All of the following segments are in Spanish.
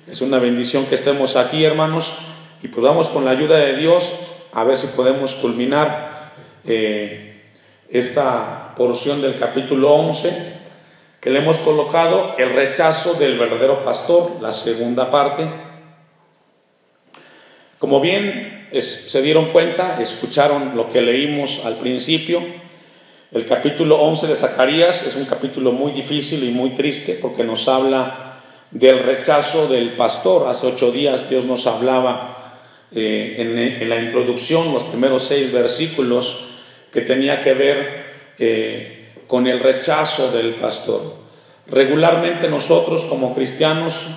Es una bendición que estemos aquí, hermanos, y podamos con la ayuda de Dios a ver si podemos culminar esta porción del capítulo 11 que le hemos colocado, el rechazo del verdadero pastor, la segunda parte. Como bien se dieron cuenta, escucharon lo que leímos al principio. El capítulo 11 de Zacarías es un capítulo muy difícil y muy triste porque nos habla del rechazo del pastor. Hace 8 días Dios nos hablaba en la introducción, los primeros 6 versículos, que tenía que ver con el rechazo del pastor. Regularmente nosotros como cristianos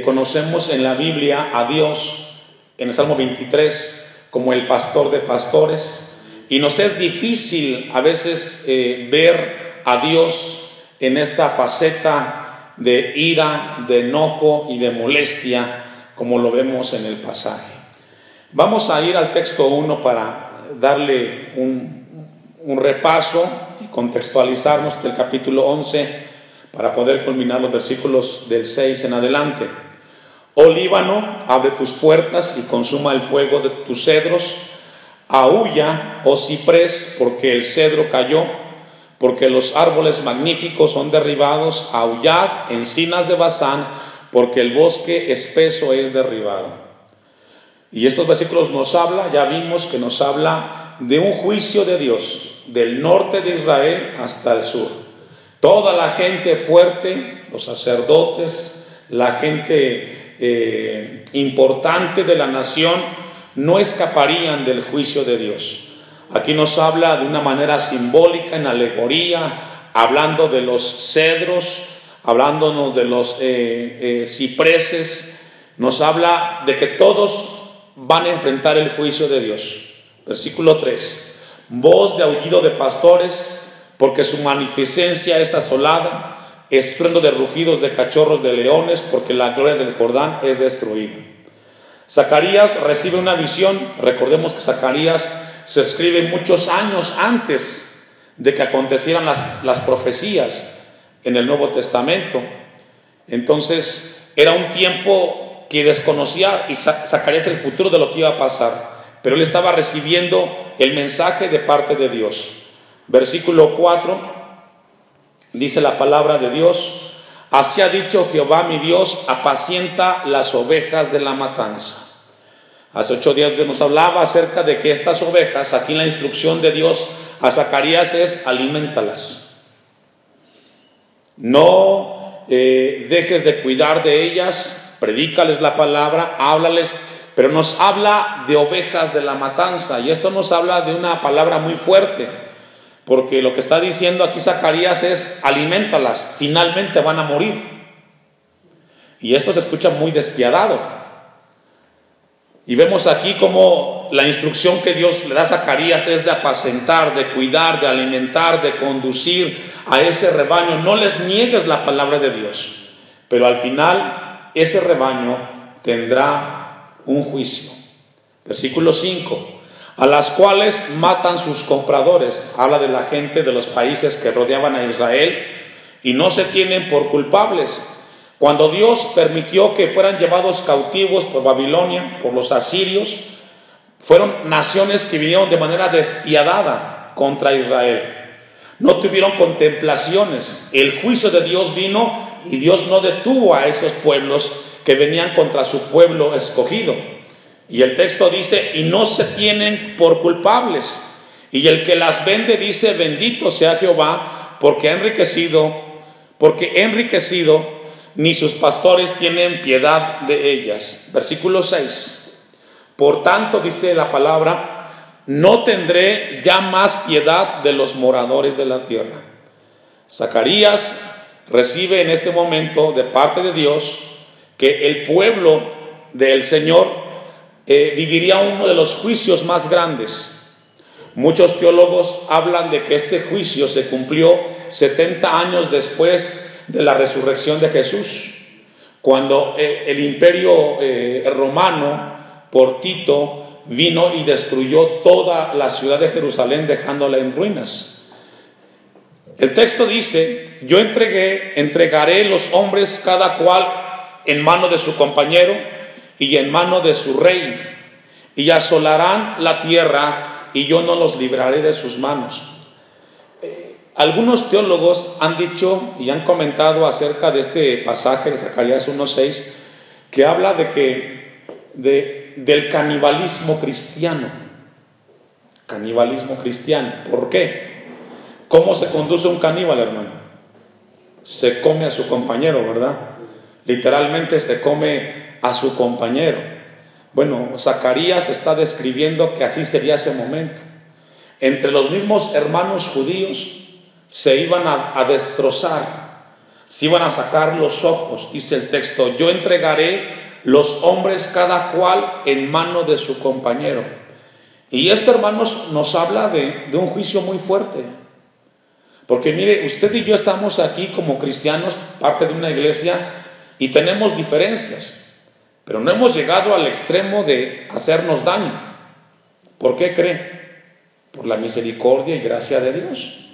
conocemos en la Biblia a Dios en el Salmo 23 como el pastor de pastores, y nos es difícil a veces ver a Dios en esta faceta de ira, de enojo y de molestia como lo vemos en el pasaje. Vamos a ir al texto 1 para darle un repaso y contextualizarnos del capítulo 11 para poder culminar los versículos del 6 en adelante. Oh Líbano, abre tus puertas y consuma el fuego de tus cedros. Aúlla, oh ciprés, porque el cedro cayó, porque los árboles magníficos son derribados. Aullad, encinas de Basán, porque el bosque espeso es derribado. Y estos versículos nos habla, ya vimos que nos habla de un juicio de Dios, del norte de Israel hasta el sur. Toda la gente fuerte, los sacerdotes, la gente importante de la nación, no escaparían del juicio de Dios. Aquí nos habla de una manera simbólica, en alegoría, hablando de los cedros, hablándonos de los cipreses. Nos habla de que todos van a enfrentar el juicio de Dios. Versículo 3: voz de aullido de pastores, porque su magnificencia es asolada, estruendo de rugidos de cachorros de leones, porque la gloria del Jordán es destruida. Zacarías recibe una visión. Recordemos que Zacarías se escribe muchos años antes de que acontecieran las profecías en el Nuevo Testamento. Entonces era un tiempo que desconocía y Zacarías el futuro de lo que iba a pasar, pero él estaba recibiendo el mensaje de parte de Dios. Versículo 4 dice la palabra de Dios: así ha dicho Jehová mi Dios, apacienta las ovejas de la matanza. Hace 8 días Dios nos hablaba acerca de que estas ovejas, aquí la instrucción de Dios a Zacarías es: alimentalas. No dejes de cuidar de ellas, predícales la palabra, háblales, pero nos habla de ovejas de la matanza, y esto nos habla de una palabra muy fuerte, porque lo que está diciendo aquí Zacarías es: alimentalas, finalmente van a morir. Y esto se escucha muy despiadado. Y vemos aquí como la instrucción que Dios le da a Zacarías es de apacentar, de cuidar, de alimentar, de conducir a ese rebaño. No les niegues la palabra de Dios, pero al final ese rebaño tendrá un juicio. Versículo 5: a las cuales matan sus compradores. Habla de la gente de los países que rodeaban a Israel y no se tienen por culpables. Cuando Dios permitió que fueran llevados cautivos por Babilonia, por los asirios, fueron naciones que vinieron de manera despiadada contra Israel. No tuvieron contemplaciones. El juicio de Dios vino y Dios no detuvo a esos pueblos que venían contra su pueblo escogido. Y el texto dice: y no se tienen por culpables. Y el que las vende dice: bendito sea Jehová, porque enriquecido, ni sus pastores tienen piedad de ellas. Versículo 6: por tanto, dice la palabra, no tendré ya más piedad de los moradores de la tierra. Zacarías recibe en este momento de parte de Dios que el pueblo del Señor viviría uno de los juicios más grandes. Muchos teólogos hablan de que este juicio se cumplió 70 años después de la resurrección de Jesús, cuando el imperio romano por Tito vino y destruyó toda la ciudad de Jerusalén, dejándola en ruinas. El texto dice: yo entregaré los hombres cada cual en mano de su compañero y en mano de su rey, y asolarán la tierra, y yo no los libraré de sus manos. Algunos teólogos han dicho y han comentado acerca de este pasaje de Zacarías 1:6, que habla del canibalismo cristiano. Canibalismo cristiano. ¿Por qué? ¿Cómo se conduce un caníbal, hermano? Se come a su compañero, ¿verdad? Literalmente se come a su compañero. Bueno, Zacarías está describiendo que así sería ese momento. Entre los mismos hermanos judíos se iban a destrozar, se iban a sacar los ojos. Dice el texto: yo entregaré los hombres cada cual en mano de su compañero. Y esto, hermanos, nos habla de un juicio muy fuerte. Porque mire, usted y yo estamos aquí como cristianos, parte de una iglesia, y tenemos diferencias, pero no hemos llegado al extremo de hacernos daño. ¿Por qué cree? Por la misericordia y gracia de Dios.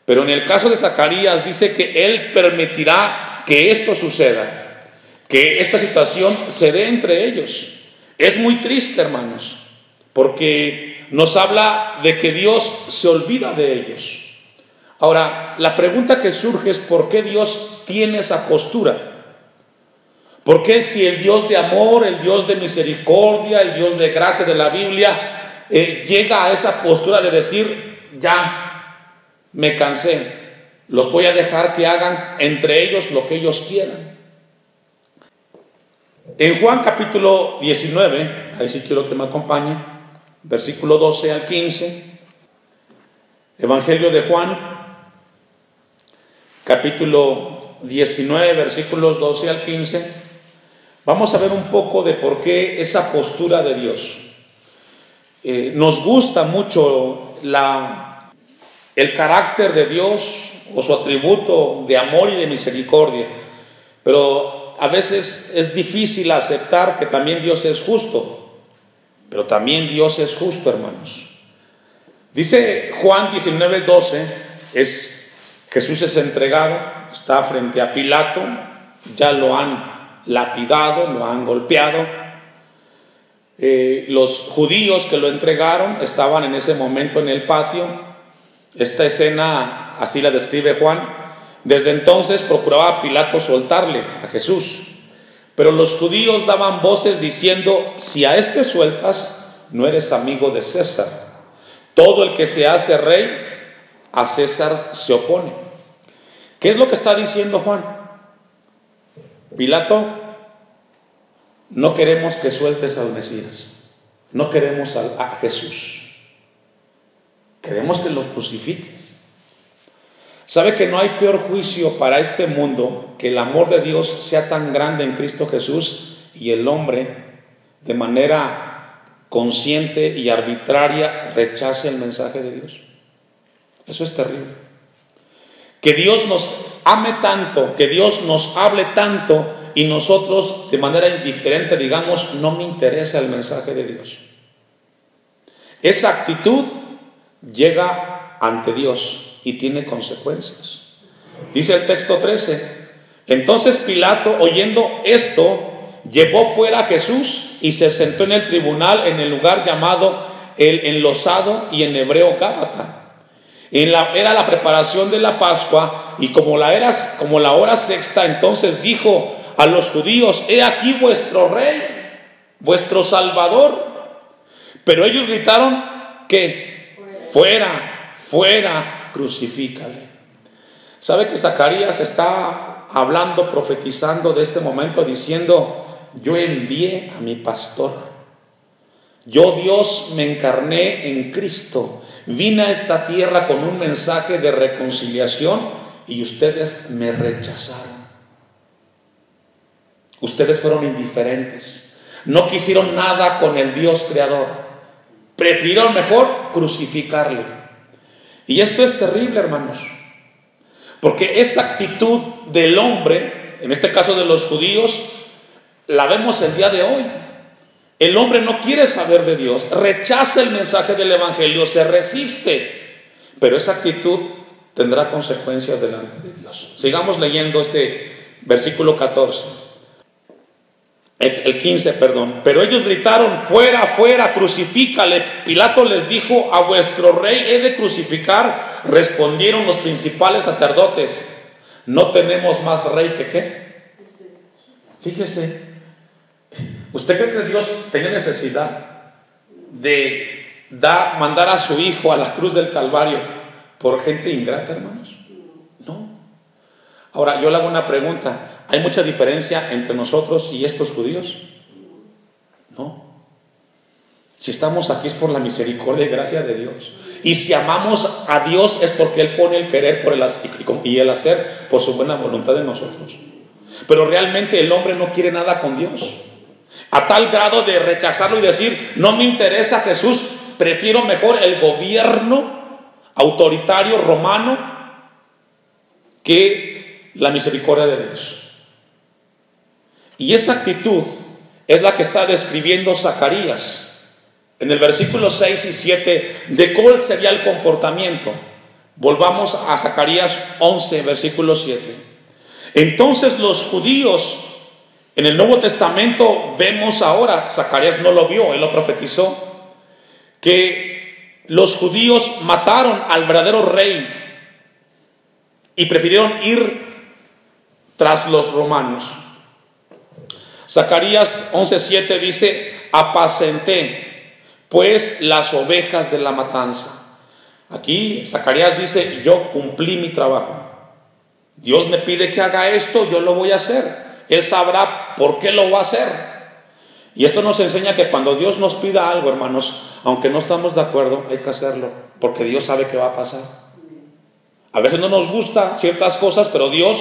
Pero en el caso de Zacarías dice que él permitirá que esto suceda, que esta situación se dé entre ellos. Es muy triste, hermanos, porque nos habla de que Dios se olvida de ellos. Ahora, la pregunta que surge es: ¿por qué Dios tiene esa postura? ¿Por qué, si el Dios de amor, el Dios de misericordia, el Dios de gracia de la Biblia llega a esa postura de decir: ya me cansé, los voy a dejar que hagan entre ellos lo que ellos quieran? En Juan capítulo 19, ahí sí quiero que me acompañe, versículo 12 al 15, Evangelio de Juan, capítulo 19, versículos 12 al 15, vamos a ver un poco de por qué esa postura de Dios. Nos gusta mucho el carácter de Dios o su atributo de amor y de misericordia, pero a veces es difícil aceptar que también Dios es justo. Pero también Dios es justo, hermanos. Dice Juan 19:12, Jesús es entregado, está frente a Pilato, ya lo han lapidado, lo han golpeado. Los judíos que lo entregaron estaban en ese momento en el patio. Esta escena así la describe Juan. Desde entonces procuraba Pilato soltarle a Jesús, pero los judíos daban voces diciendo: si a este sueltas, no eres amigo de César. Todo el que se hace rey, a César se opone. ¿Qué es lo que está diciendo Juan? Pilato, no queremos que sueltes al Mesías, no queremos a Jesús, queremos que lo crucifiques. ¿Sabe que no hay peor juicio para este mundo que el amor de Dios sea tan grande en Cristo Jesús y el hombre de manera consciente y arbitraria rechace el mensaje de Dios? Eso es terrible. Que Dios nos ame tanto, que Dios nos hable tanto y nosotros de manera indiferente digamos: no me interesa el mensaje de Dios. Esa actitud llega ante Dios y tiene consecuencias. Dice el texto 13: entonces Pilato, oyendo esto, llevó fuera a Jesús y se sentó en el tribunal en el lugar llamado el Enlosado, y en hebreo Gábata. Era la preparación de la Pascua, y como la hora sexta, entonces dijo a los judíos: he aquí vuestro rey, vuestro salvador. Pero ellos gritaron: ¿qué? Fuera, fuera, crucifícale. ¿Sabe que Zacarías está hablando, profetizando de este momento, diciendo: yo envié a mi pastor, yo, Dios, me encarné en Cristo, vine a esta tierra con un mensaje de reconciliación y ustedes me rechazaron? Ustedes fueron indiferentes, no quisieron nada con el Dios creador, prefirieron mejor crucificarle. Y esto es terrible, hermanos, porque esa actitud del hombre, en este caso de los judíos, la vemos el día de hoy. El hombre no quiere saber de Dios, rechaza el mensaje del evangelio, se resiste, pero esa actitud tendrá consecuencias delante de Dios. Sigamos leyendo este versículo 14. el 15, perdón. Pero ellos gritaron: fuera, fuera, crucifícale. Pilato les dijo: a vuestro rey he de crucificar. Respondieron los principales sacerdotes: no tenemos más rey que qué. Fíjese, ¿usted cree que Dios tenía necesidad de mandar a su hijo a la cruz del Calvario por gente ingrata, hermanos? No. Ahora yo le hago una pregunta: ¿hay mucha diferencia entre nosotros y estos judíos? No. Si estamos aquí es por la misericordia y gracia de Dios. Y si amamos a Dios es porque Él pone el querer por y el hacer por su buena voluntad en nosotros. Pero realmente el hombre no quiere nada con Dios, a tal grado de rechazarlo y decir: no me interesa Jesús, prefiero mejor el gobierno autoritario romano que la misericordia de Dios. Y esa actitud es la que está describiendo Zacarías en el versículo 6 y 7 de cuál sería el comportamiento. Volvamos a Zacarías 11, versículo 7. Entonces los judíos, en el Nuevo Testamento vemos ahora, Zacarías no lo vio, él lo profetizó, que los judíos mataron al verdadero rey y prefirieron ir tras los romanos. Zacarías 11:7 dice: apacenté pues las ovejas de la matanza. Aquí Zacarías dice: yo cumplí mi trabajo. Dios me pide que haga esto, yo lo voy a hacer. Él sabrá por qué lo va a hacer. Y esto nos enseña que cuando Dios nos pida algo, hermanos, aunque no estamos de acuerdo, hay que hacerlo, porque Dios sabe qué va a pasar. A veces no nos gusta ciertas cosas, pero Dios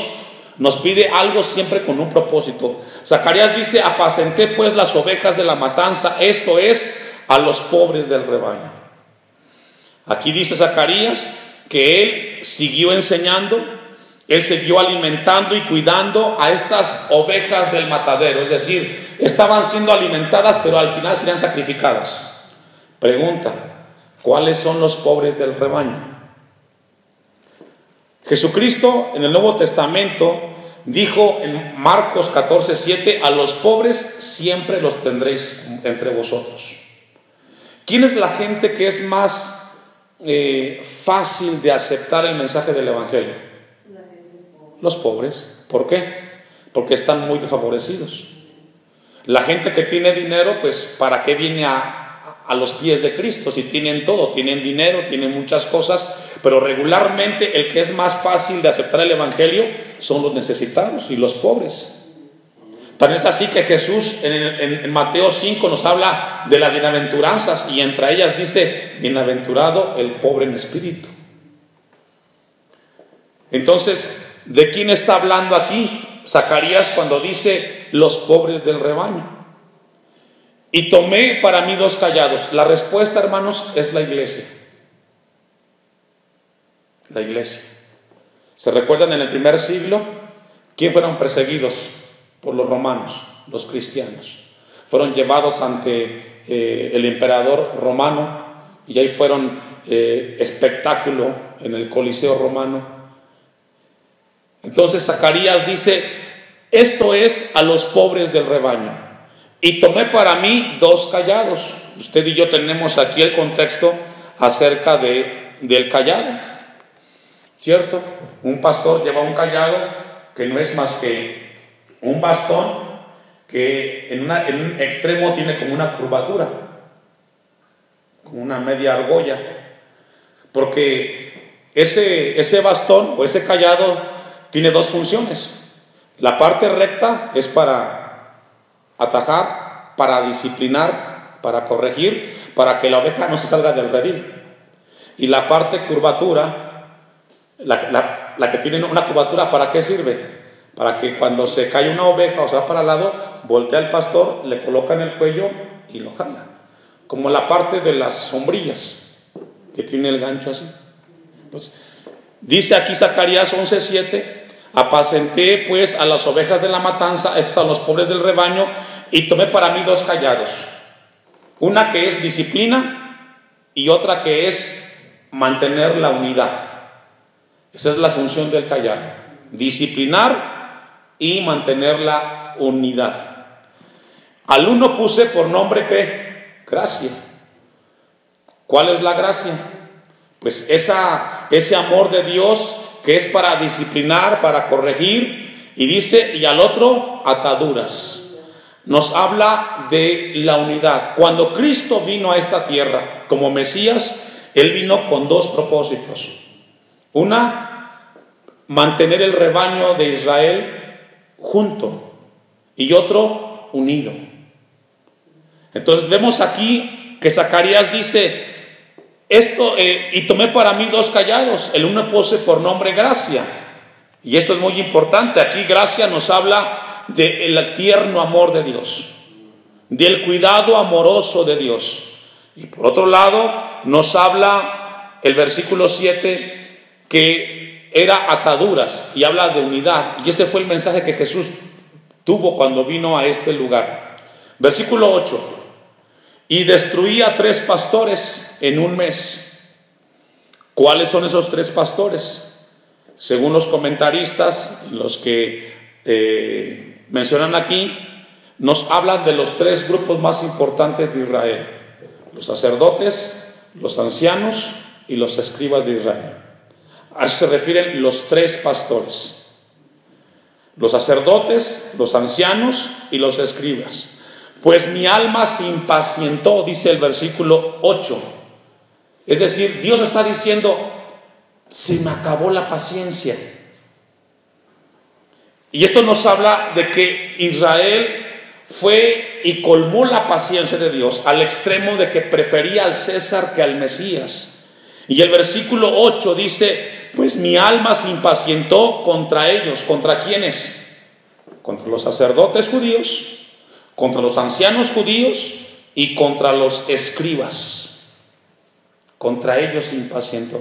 nos pide algo siempre con un propósito. Zacarías dice: apacenté pues las ovejas de la matanza, esto es, a los pobres del rebaño. Aquí dice Zacarías que él siguió enseñando, él siguió alimentando y cuidando a estas ovejas del matadero, es decir, estaban siendo alimentadas, pero al final serían sacrificadas. Pregunta: ¿cuáles son los pobres del rebaño? Jesucristo en el Nuevo Testamento dijo en Marcos 14:7: a los pobres siempre los tendréis entre vosotros. ¿Quién es la gente que es más fácil de aceptar el mensaje del Evangelio? Los pobres. ¿Por qué? Porque están muy desfavorecidos. La gente que tiene dinero, pues ¿para qué viene a los pies de Cristo? Si tienen todo, tienen dinero, tienen muchas cosas, pero regularmente el que es más fácil de aceptar el Evangelio son los necesitados y los pobres. Tan es así que Jesús en Mateo 5 nos habla de las bienaventuranzas, y entre ellas dice: bienaventurado el pobre en espíritu. Entonces, ¿de quién está hablando aquí Zacarías cuando dice los pobres del rebaño? Y tomé para mí 2 callados. La respuesta, hermanos, es la iglesia. La iglesia. ¿Se recuerdan en el primer siglo quién fueron perseguidos por los romanos? Los cristianos. Fueron llevados ante el emperador romano, y ahí fueron espectáculo en el Coliseo romano. Entonces Zacarías dice: esto es a los pobres del rebaño. Y tomé para mí 2 callados. Usted y yo tenemos aquí el contexto acerca del callado, ¿cierto? Un pastor lleva un callado que no es más que un bastón que en un extremo tiene como una curvatura, como una media argolla, porque ese bastón o ese callado tiene 2 funciones. La parte recta es para atajar, para disciplinar, para corregir, para que la oveja no se salga del redil. Y la parte curvatura, la que tiene una curvatura, ¿para qué sirve? Para que cuando se cae una oveja o se va para el lado, voltea el pastor, le coloca en el cuello y lo jala. Como la parte de las sombrillas, que tiene el gancho así. Entonces, dice aquí Zacarías 11:7: apacenté pues a las ovejas de la matanza, estos a los pobres del rebaño, y tomé para mí 2 callados. Una que es disciplina y otra que es mantener la unidad. Esa es la función del callado: disciplinar y mantener la unidad. Al uno puse por nombre, ¿qué? Gracia. ¿Cuál es la gracia? Pues ese amor de Dios que es para disciplinar, para corregir, y dice, y al otro, ataduras. Nos habla de la unidad. Cuando Cristo vino a esta tierra como Mesías, Él vino con dos propósitos. Una, mantener el rebaño de Israel junto, y otro, unido. Entonces vemos aquí que Zacarías dice esto, y tomé para mí dos callados, el uno puse por nombre gracia, y esto es muy importante. Aquí gracia nos habla del tierno amor de Dios, del cuidado amoroso de Dios. Y por otro lado nos habla el versículo 7 que era ataduras, y habla de unidad, y ese fue el mensaje que Jesús tuvo cuando vino a este lugar. Versículo 8: y destruí a 3 pastores en un mes. ¿Cuáles son esos 3 pastores? Según los comentaristas, los que mencionan aquí, nos hablan de los 3 grupos más importantes de Israel: los sacerdotes, los ancianos y los escribas de Israel. A eso se refieren los 3 pastores: los sacerdotes, los ancianos y los escribas. Pues mi alma se impacientó, dice el versículo 8. Es decir, Dios está diciendo, se me acabó la paciencia. Y esto nos habla de que Israel fue y colmó la paciencia de Dios al extremo de que prefería al César que al Mesías. Y el versículo 8 dice, pues mi alma se impacientó contra ellos. ¿Contra quiénes? Contra los sacerdotes judíos, contra los ancianos judíos y contra los escribas. Contra ellos se impacientó.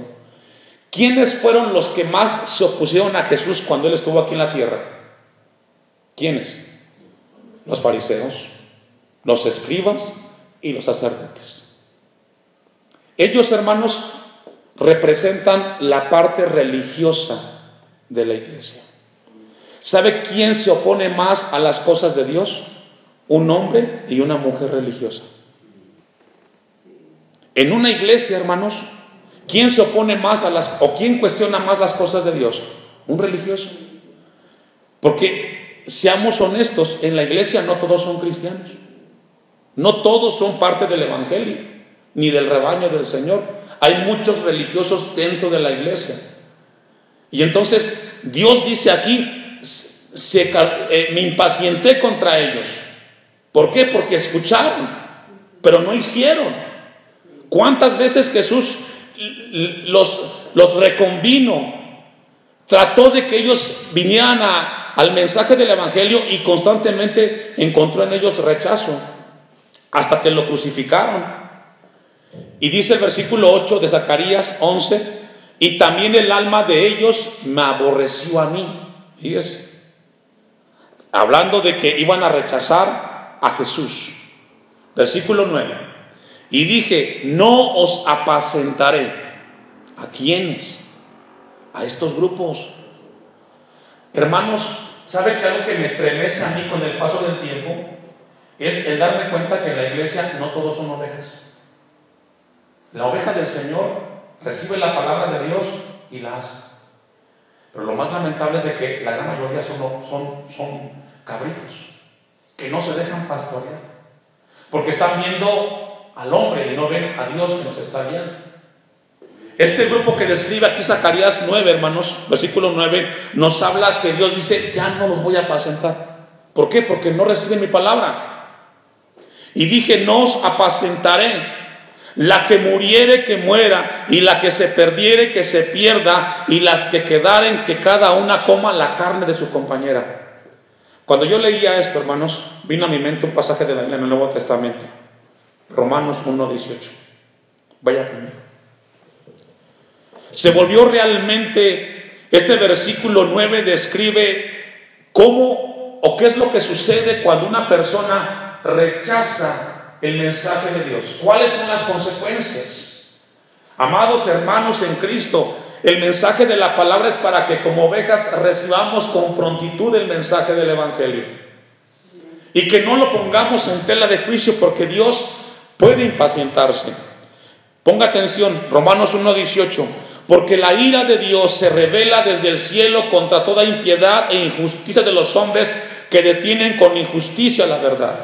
¿Quiénes fueron los que más se opusieron a Jesús cuando Él estuvo aquí en la tierra? ¿Quiénes? Los fariseos, los escribas y los sacerdotes. Ellos, hermanos, representan la parte religiosa de la iglesia. ¿Sabe quién se opone más a las cosas de Dios? Un hombre y una mujer religiosa. En una iglesia, hermanos, ¿quién se opone más o quién cuestiona más las cosas de Dios? Un religioso. Porque seamos honestos, en la iglesia no todos son cristianos, no todos son parte del evangelio ni del rebaño del Señor. Hay muchos religiosos dentro de la iglesia. Y entonces Dios dice aquí, me impacienté contra ellos. ¿Por qué? Porque escucharon, pero no hicieron. ¿Cuántas veces Jesús los reconvino? Trató de que ellos vinieran al mensaje del evangelio y constantemente encontró en ellos rechazo, hasta que lo crucificaron. Y dice el versículo 8 de Zacarías 11, y también el alma de ellos me aborreció a mí. Fíjese, hablando de que iban a rechazar a Jesús. Versículo 9: y dije, no os apacentaré. ¿A quiénes? A estos grupos. Hermanos, ¿sabe que algo que me estremece a mí con el paso del tiempo es el darme cuenta que en la iglesia no todos son ovejas? La oveja del Señor recibe la palabra de Dios y la hace. Pero lo más lamentable es de que la gran mayoría son cabritos que no se dejan pastorear, porque están viendo al hombre y no ven a Dios que nos está guiando. Este grupo que describe aquí Zacarías 9, hermanos, versículo 9, nos habla que Dios dice, ya no los voy a apacentar. ¿Por qué? Porque no reciben mi palabra. Y dije, no os apacentaré. La que muriere, que muera, y la que se perdiere, que se pierda, y las que quedaren, que cada una coma la carne de su compañera. Cuando yo leía esto, hermanos, vino a mi mente un pasaje de la Biblia en el Nuevo Testamento, Romanos 1:18. Vaya conmigo. Se volvió realmente, este versículo 9 describe cómo o qué es lo que sucede cuando una persona rechaza el mensaje de Dios. ¿Cuáles son las consecuencias? Amados hermanos en Cristo, el mensaje de la palabra es para que como ovejas recibamos con prontitud el mensaje del evangelio. y que no lo pongamos en tela de juicio, porque Dios puede impacientarse. Ponga atención, Romanos 1:18, porque la ira de Dios se revela desde el cielo contra toda impiedad e injusticia de los hombres que detienen con injusticia la verdad.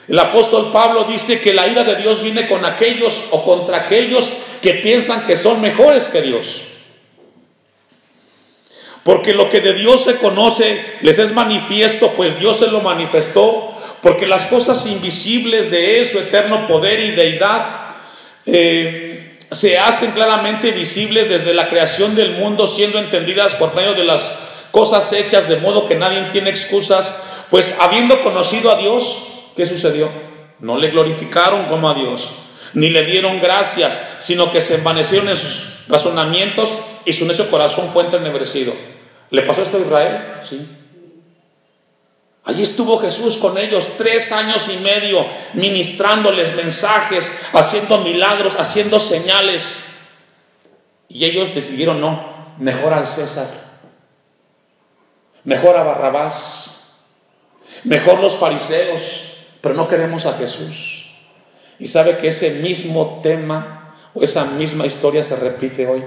El apóstol Pablo dice que la ira de Dios viene con aquellos o contra aquellos que piensan que son mejores que Dios. Porque lo que de Dios se conoce les es manifiesto, pues Dios se lo manifestó, porque las cosas invisibles de Él, su eterno poder y deidad, se hacen claramente visibles desde la creación del mundo, siendo entendidas por medio de las cosas hechas, de modo que nadie tiene excusas. Pues habiendo conocido a Dios, ¿qué sucedió? No le glorificaron como a Dios, ni le dieron gracias, sino que se envanecieron en sus razonamientos y su necio corazón fue entenebrecido. ¿Le pasó esto a Israel? Sí. Allí estuvo Jesús con ellos 3 años y medio, ministrándoles mensajes, haciendo milagros, haciendo señales. Y ellos decidieron no, mejor al César, mejor a Barrabás, mejor los fariseos, pero no queremos a Jesús. Y sabe que ese mismo tema o esa misma historia se repite hoy.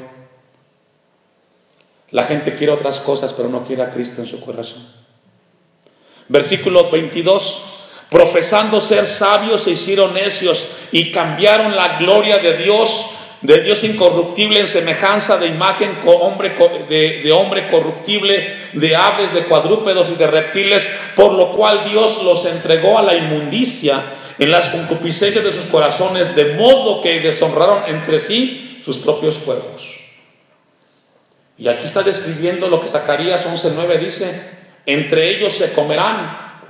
La gente quiere otras cosas, pero no quiere a Cristo en su corazón. Versículo 22, profesando ser sabios se hicieron necios y cambiaron la gloria de Dios incorruptible en semejanza de imagen de hombre corruptible, de aves, de cuadrúpedos y de reptiles, por lo cual Dios los entregó a la inmundicia en las concupiscencias de sus corazones, de modo que deshonraron entre sí sus propios cuerpos. Y aquí está describiendo lo que Zacarías 11:9 dice: entre ellos se comerán,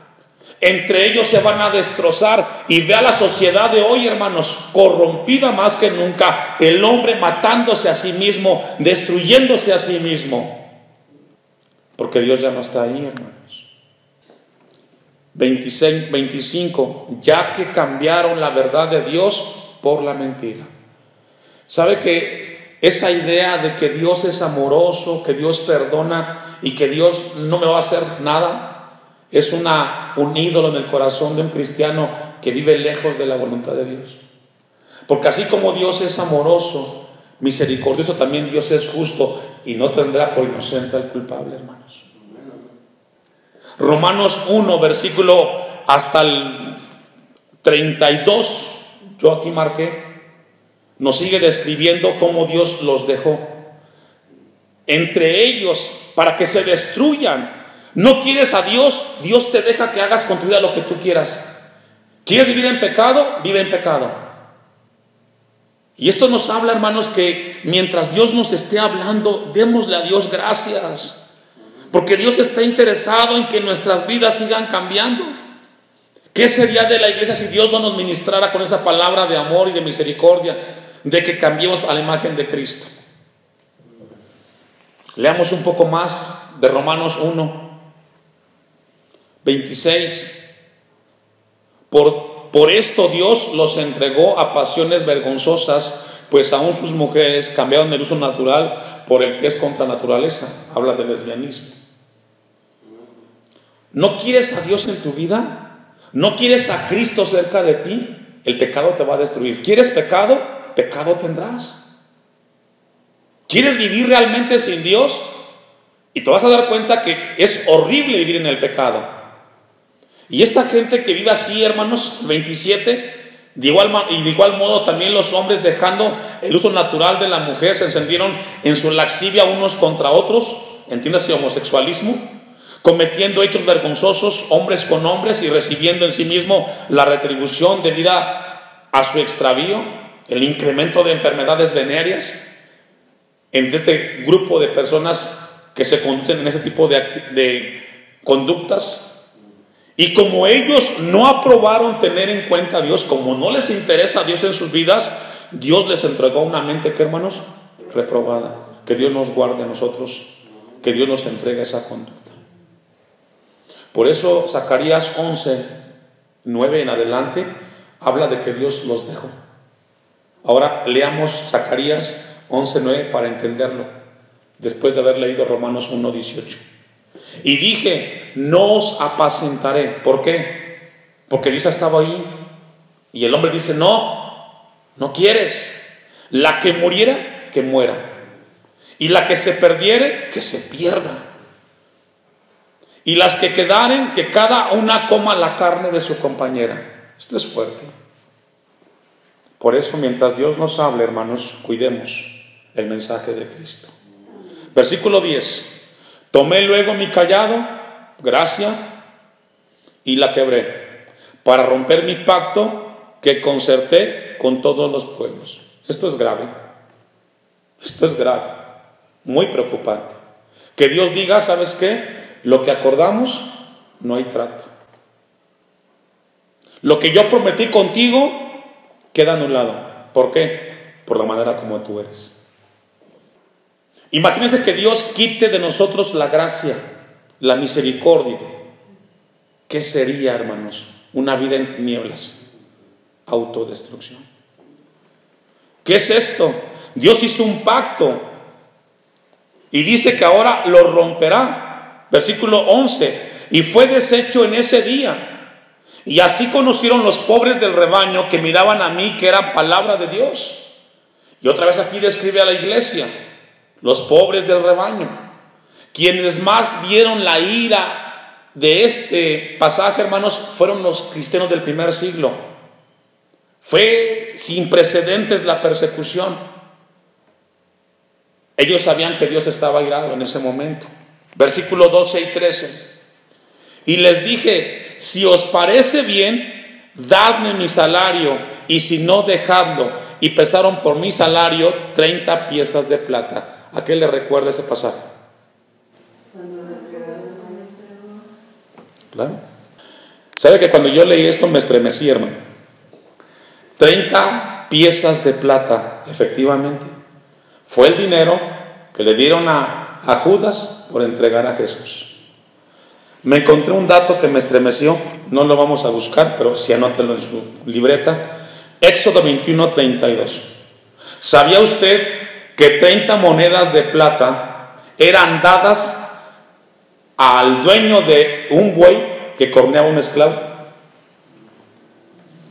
entre ellos se van a destrozar. Y vea la sociedad de hoy, hermanos, corrompida más que nunca, el hombre matándose a sí mismo, destruyéndose a sí mismo, porque Dios ya no está ahí, hermanos. 25, ya que cambiaron la verdad de Dios por la mentira. ¿Sabe que esa idea de que Dios es amoroso, que Dios perdona y que Dios no me va a hacer nada, es un ídolo en el corazón de un cristiano que vive lejos de la voluntad de Dios? Porque así como Dios es amoroso, misericordioso, también Dios es justo y no tendrá por inocente al culpable, hermanos. Romanos 1, versículo hasta el 32, yo aquí marqué, nos sigue describiendo cómo Dios los dejó entre ellos para que se destruyan. No quieres a Dios, Dios te deja que hagas con tu vida lo que tú quieras. ¿Quieres vivir en pecado? Vive en pecado. Y esto nos habla, hermanos, que mientras Dios nos esté hablando, démosle a Dios gracias, porque Dios está interesado en que nuestras vidas sigan cambiando. ¿Qué sería de la iglesia si Dios no nos ministrara con esa palabra de amor y de misericordia, de que cambiemos a la imagen de Cristo? Leamos un poco más de Romanos 1, 26. Por esto Dios los entregó a pasiones vergonzosas, pues aún sus mujeres cambiaron el uso natural por el que es contra naturaleza. Habla de lesbianismo. ¿No quieres a Dios en tu vida? ¿No quieres a Cristo cerca de ti? El pecado te va a destruir. ¿Quieres pecado? Pecado tendrás. ¿Quieres vivir realmente sin Dios? Y te vas a dar cuenta que es horrible vivir en el pecado. Y esta gente que vive así, hermanos, 27, de igual modo también los hombres, dejando el uso natural de la mujer, se encendieron en su laxivia unos contra otros, entiéndase homosexualismo, cometiendo hechos vergonzosos hombres con hombres y recibiendo en sí mismo la retribución debida a su extravío, el incremento de enfermedades venéreas entre este grupo de personas que se conducen en ese tipo de conductas. Y como ellos no aprobaron tener en cuenta a Dios, como no les interesa a Dios en sus vidas, Dios les entregó una mente, ¿qué, hermanos? Reprobada. Que Dios nos guarde a nosotros, que Dios nos entregue esa conducta. Por eso Zacarías 11, 9 en adelante habla de que Dios los dejó. Ahora leamos Zacarías 11, 9 para entenderlo, después de haber leído Romanos 1, 18. Y dije, no os apacentaré. ¿Por qué? porque Dios estaba ahí. Y el hombre dice, no quieres. La que muriera, que muera. Y la que se perdiere, que se pierda. Y las que quedaren, que cada una coma la carne de su compañera. Esto es fuerte. Por eso, mientras Dios nos hable, hermanos, cuidemos el mensaje de Cristo. Versículo 10. Tomé luego mi cayado, gracia, y la quebré, para romper mi pacto que concerté con todos los pueblos. Esto es grave. Esto es grave. Muy preocupante. Que Dios diga, ¿sabes qué? Lo que acordamos, no hay trato. Lo que yo prometí contigo queda anulado. ¿Por qué? Por la manera como tú eres. Imagínense que Dios quite de nosotros la gracia, la misericordia. ¿Qué sería, hermanos? Una vida en tinieblas, autodestrucción. ¿Qué es esto? Dios hizo un pacto y dice que ahora lo romperá. Versículo 11. Y fue deshecho en ese día. Y así conocieron los pobres del rebaño que miraban a mí, que era palabra de Dios. Y otra vez aquí describe a la iglesia, los pobres del rebaño. Quienes más vieron la ira de este pasaje, hermanos, fueron los cristianos del primer siglo. Fue sin precedentes la persecución. Ellos sabían que Dios estaba airado en ese momento. Versículos 12 y 13. Y les dije, si os parece bien, dadme mi salario, y si no, dejadlo. Y pesaron por mi salario 30 piezas de plata. ¿A qué le recuerda ese pasaje? Claro. ¿Sabe que cuando yo leí esto me estremecí, hermano? 30 piezas de plata, efectivamente. Fue el dinero que le dieron a Judas por entregar a Jesús. Me encontré un dato que me estremeció, no lo vamos a buscar, pero sí anótelo en su libreta. Éxodo 21:32. ¿Sabía usted que 30 monedas de plata eran dadas al dueño de un buey que corneaba a un esclavo?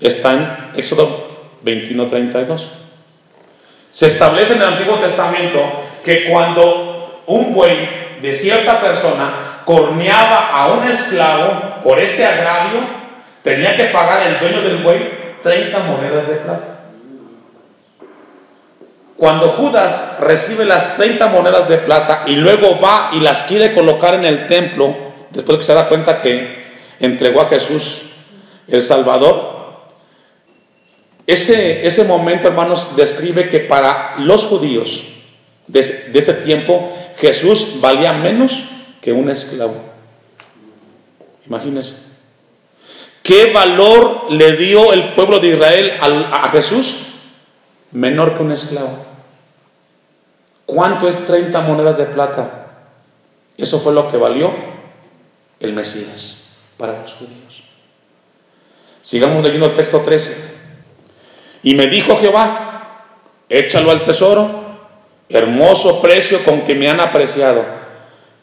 Está en Éxodo 21:32. Se establece en el Antiguo Testamento que cuando un buey de cierta persona corneaba a un esclavo, por ese agravio tenía que pagar el dueño del buey 30 monedas de plata. Cuando Judas recibe las 30 monedas de plata y luego va y las quiere colocar en el templo, después de que se da cuenta que entregó a Jesús el Salvador, ese momento, hermanos, describe que para los judíos de ese tiempo Jesús valía menos que un esclavo. Imagínense qué valor le dio el pueblo de Israel a Jesús, menor que un esclavo. ¿Cuánto es 30 monedas de plata? Eso fue lo que valió el Mesías para los judíos. Sigamos leyendo el texto 13. Y me dijo Jehová, échalo al tesoro, hermoso precio con que me han apreciado.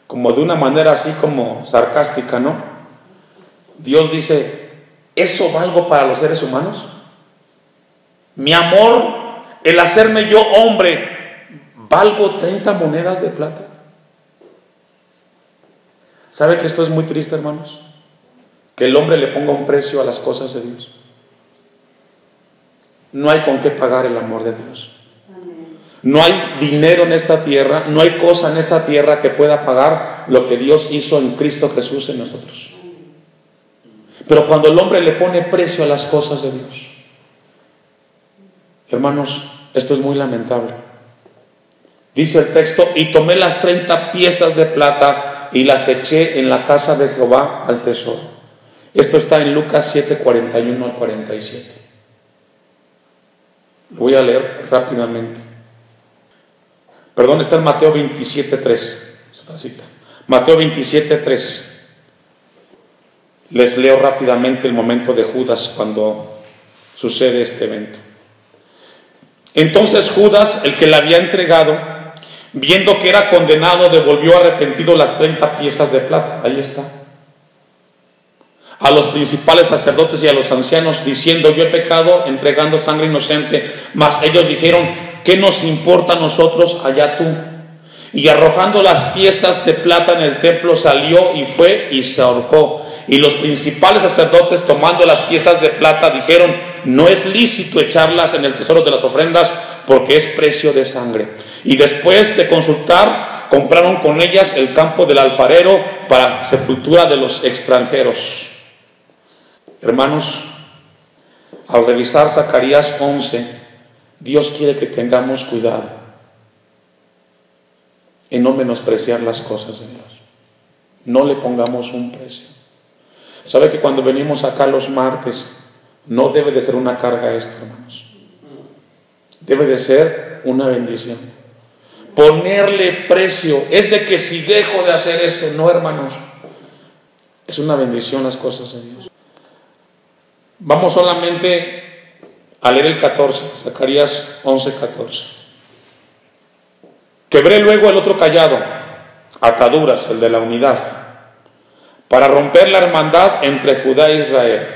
Como de una manera así como sarcástica, ¿no? Dios dice, ¿eso valgo para los seres humanos? Mi amor, el hacerme yo hombre, ¿valgo 30 monedas de plata? ¿Sabe que esto es muy triste, hermanos? Que el hombre le ponga un precio a las cosas de Dios. No hay con qué pagar el amor de Dios. No hay dinero en esta tierra, no hay cosa en esta tierra que pueda pagar lo que Dios hizo en Cristo Jesús en nosotros. Pero cuando el hombre le pone precio a las cosas de Dios, hermanos, esto es muy lamentable. Dice el texto, y tomé las 30 piezas de plata y las eché en la casa de Jehová al tesoro. Esto está en Lucas 7:41 al 47. Voy a leer rápidamente. Perdón, está en Mateo 27:3. Esta cita. Mateo 27:3. Les leo rápidamente el momento de Judas cuando sucede este evento. Entonces Judas, el que le había entregado, viendo que era condenado, devolvió arrepentido las 30 piezas de plata. Ahí está. a los principales sacerdotes y a los ancianos, diciendo: yo he pecado entregando sangre inocente. Mas ellos dijeron: ¿qué nos importa a nosotros? Allá tú. Y arrojando las piezas de plata en el templo, salió y fue y se ahorcó. Y los principales sacerdotes, tomando las piezas de plata, dijeron: no es lícito echarlas en el tesoro de las ofrendas, porque es precio de sangre. Y después de consultar, compraron con ellas el campo del alfarero para sepultura de los extranjeros. Hermanos, al revisar Zacarías 11, Dios quiere que tengamos cuidado en no menospreciar las cosas de Dios. No le pongamos un precio. ¿Sabe que cuando venimos acá los martes, no debe de ser una carga esto, hermanos? Debe de ser una bendición. Ponerle precio es de que si dejo de hacer esto, no, hermanos, es una bendición las cosas de Dios. Vamos solamente a leer el 14, Zacarías 11:14. Quebré luego el otro cayado, ataduras, el de la unidad, para romper la hermandad entre Judá e Israel.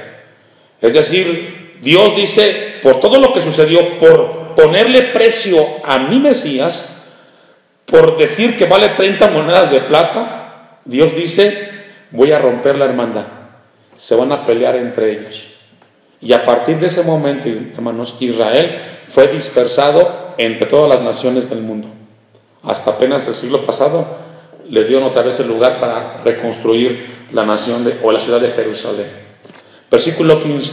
Es decir, Dios dice, por todo lo que sucedió, por ponerle precio a mi Mesías, por decir que vale 30 monedas de plata, Dios dice: voy a romper la hermandad. Se van a pelear entre ellos. Y a partir de ese momento, hermanos, Israel fue dispersado entre todas las naciones del mundo. Hasta apenas el siglo pasado les dieron otra vez el lugar para reconstruir la nación o la ciudad de Jerusalén. Versículo 15.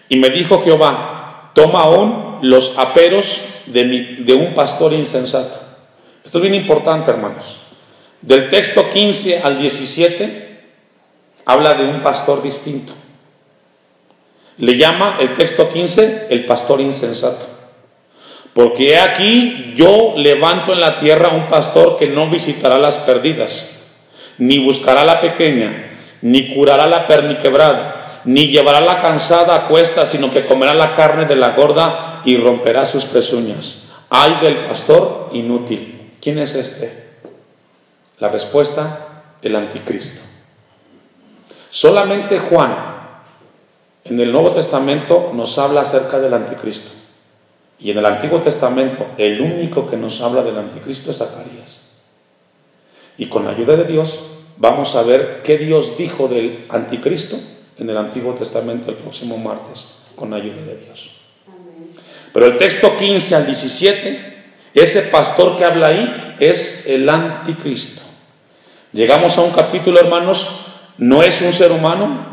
Y me dijo Jehová: toma aún los aperos de un pastor insensato. Esto es bien importante, hermanos. Del texto 15 al 17 habla de un pastor distinto. Le llama el texto 15 el pastor insensato. Porque he aquí, yo levanto en la tierra un pastor que no visitará las perdidas, ni buscará la pequeña, ni curará la perniquebrada, ni llevará la cansada a cuestas, sino que comerá la carne de la gorda y romperá sus pezuñas. Ay del pastor inútil. ¿Quién es este? La respuesta: el anticristo. Solamente Juan en el Nuevo Testamento nos habla acerca del anticristo. Y en el Antiguo Testamento el único que nos habla del anticristo es Zacarías. Y con la ayuda de Dios vamos a ver qué Dios dijo del anticristo en el Antiguo Testamento el próximo martes, con la ayuda de Dios. Pero el texto 15 al 17, ese pastor que habla ahí es el anticristo. Llegamos a un capítulo, hermanos, no es un ser humano,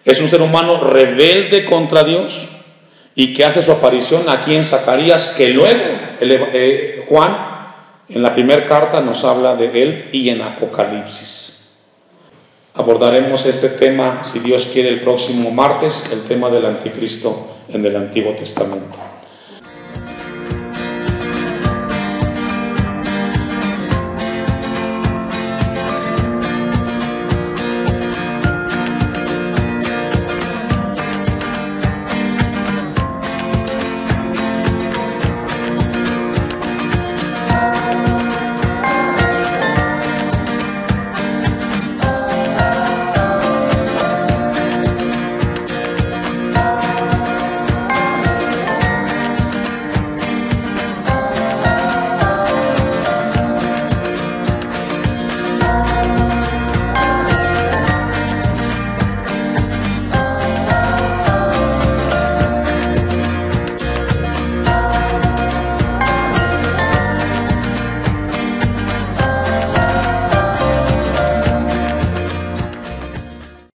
es un ser humano rebelde contra Dios, y que hace su aparición aquí en Zacarías, que luego Juan en la primera carta nos habla de él, y en Apocalipsis. Abordaremos este tema, si Dios quiere, el próximo martes, el tema del anticristo en el Antiguo Testamento.